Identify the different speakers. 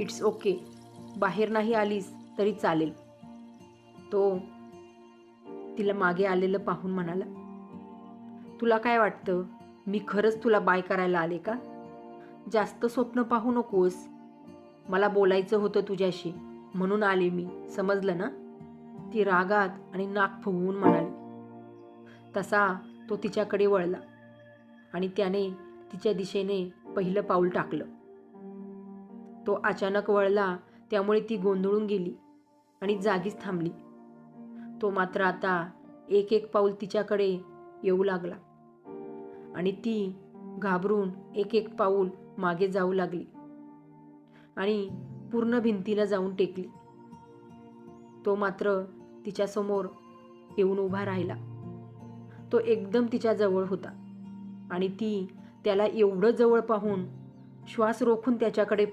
Speaker 1: It's okay, बाहेर नाही आलीस तरी चालेल. तो तिला मागे आलेलं पाहून म्हणाला, तुला काय वाटतं, मी खरंच तुला बाय करायला आले का? जास्त स्वप्न पाहू नकोस. मला बोलायचं होतं तुझ्याशी, म्हणून आले मी, समजलं ना? ती रागात आणि नाक फुगवून म्हणाली. तसा तो तिच्याकडे वळला आणि त्याने तिच्या दिशेने पहिलं पाऊल टाकलं. तो अचानक वळला, त्यामुळे ती गोंधळून गेली आणि जागीच थांबली. तो मात्र आता एक एक पाऊल तिच्याकडे येऊ लागला आणि ती घाबरून एक एक पाऊल मागे जाऊ लागली आणि पूर्ण भिंतीला जाऊन टेकली. तो मात्र तिच्यासमोर येऊन उभा राहिला. तो एकदम तिच्या जवळ होता आणि ती त्याला एवढं जवळ पाहून श्वास रोखून त्याच्याकडे